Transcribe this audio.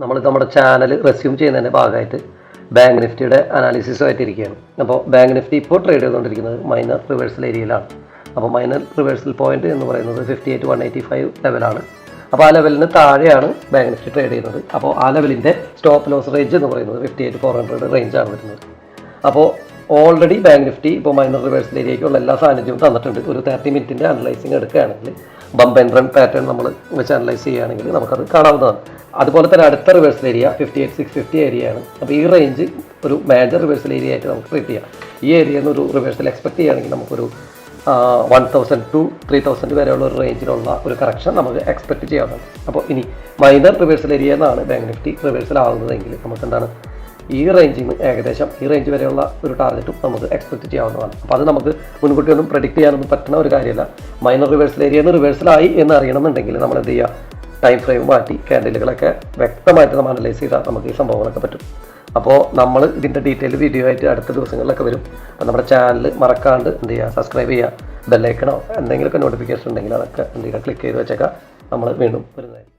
നമ്മൾ നമ്മുടെ channel resume ചെയ്യുന്നതിൻ്റെ ഭാഗമായിട്ട് ബാങ്ക് നിഫ്റ്റിയുടെ അനാലിസിസുമായിട്ടിരിക്കുകയാണ്. അപ്പോൾ ബാങ്ക് നിഫ്റ്റി ഇപ്പോൾ ട്രേഡ് ചെയ്തുകൊണ്ടിരിക്കുന്നത് മൈനർ റിവേഴ്സൽ ഏരിയയിലാണ്. അപ്പോൾ മൈനർ റിവേഴ്സൽ പോയിന്റ് എന്ന് പറയുന്നത് 58,185 ലെവലാണ്. അപ്പോൾ ആ ലെവലിന് താഴെയാണ് ബാങ്ക് നിഫ്റ്റി ട്രേഡ് ചെയ്യുന്നത്. അപ്പോൾ ആ ലെവലിൻ്റെ സ്റ്റോപ്പ് ലോസ് റേഞ്ച് എന്ന് പറയുന്നത് 58,400 റേഞ്ചാണ് വരുന്നത്. അപ്പോൾ ഓൾറെഡി ബാങ്ക് നിഫ്റ്റി ഇപ്പോൾ മൈനർ റിവേഴ്സൽ ഏരിയയ്ക്കുള്ള എല്ലാ സാന്നിധ്യവും തന്നിട്ടുണ്ട്. ഒരു 30 മിനിറ്റിൻ്റെ അനലൈസിങ് എടുക്കുകയാണെങ്കിൽ ബംപ് ആൻഡ് റൺ പാറ്റേൺ നമ്മൾ വെച്ച് അനലൈസ് ചെയ്യുകയാണെങ്കിൽ നമുക്കത് കാണാവുന്നതാണ്. അതുപോലെ തന്നെ അടുത്ത റിവേഴ്സൽ ഏരിയ 58,650 ഏരിയയാണ്. അപ്പോൾ ഈ റേഞ്ച് ഒരു മേജർ റിവേഴ്സൽ ഏരിയ ആയിട്ട് നമുക്ക് ട്രീറ്റ് ചെയ്യാം. ഈ ഏരിയയിൽ നിന്ന് ഒരു റിവേഴ്സൽ എക്സ്പെക്ട് ചെയ്യുകയാണെങ്കിൽ നമുക്കൊരു 1,000 to 3,000 വരെയുള്ള ഒരു റേഞ്ചിലുള്ള ഒരു കറക്ഷൻ നമുക്ക് എക്സ്പെക്ട് ചെയ്യാവുന്നതാണ്. അപ്പോൾ ഇനി മൈനർ റിവേഴ്സൽ ഏരിയ എന്നാണ് ബാങ്ക് നിഫ്റ്റി റിവേഴ്സൽ ആകുന്നതെങ്കിൽ നമുക്ക് എന്താണ് ഈ റേഞ്ചിൽ നിന്ന് ഏകദേശം ഈ റേഞ്ച് വരെയുള്ള ഒരു ടാർഗറ്റും നമുക്ക് എക്സ്പെക്ട് ചെയ്യാവുന്നതാണ്. അപ്പോൾ അത് നമുക്ക് മുൻകൂട്ടി ഒന്നും പ്രെഡിക്റ്റ് ചെയ്യാനൊന്നും പറ്റുന്ന ഒരു കാര്യമല്ല. മൈനർ റിവേഴ്സൽ ഏരിയ റിവേഴ്സലായി എന്ന് അറിയണമെന്നുണ്ടെങ്കിൽ നമ്മൾ എന്ത് ചെയ്യുക, ടൈം ഫ്രെയിം മാറ്റി ക്യാൻഡിലുകളൊക്കെ വ്യക്തമായിട്ട് നമ്മൾ അനലൈസ് ചെയ്താൽ നമുക്ക് ഈ സംഭവങ്ങളൊക്കെ പറ്റും. അപ്പോൾ നമ്മൾ ഇതിൻ്റെ ഡീറ്റെയിൽ വീഡിയോ ആയിട്ട് അടുത്ത ദിവസങ്ങളിലൊക്കെ വരും. അപ്പോൾ നമ്മുടെ ചാനൽ മറക്കാണ്ട് എന്ത് ചെയ്യുക, സബ്സ്ക്രൈബ് ചെയ്യുക, ബെല്ലൈക്കണോ എന്തെങ്കിലുമൊക്കെ നോട്ടിഫിക്കേഷൻ ഉണ്ടെങ്കിൽ അതൊക്കെ എന്ത് ചെയ്യുക ക്ലിക്ക് ചെയ്ത് വെച്ചേക്കാം. നമ്മൾ വീണ്ടും വരുന്നതായിരിക്കും.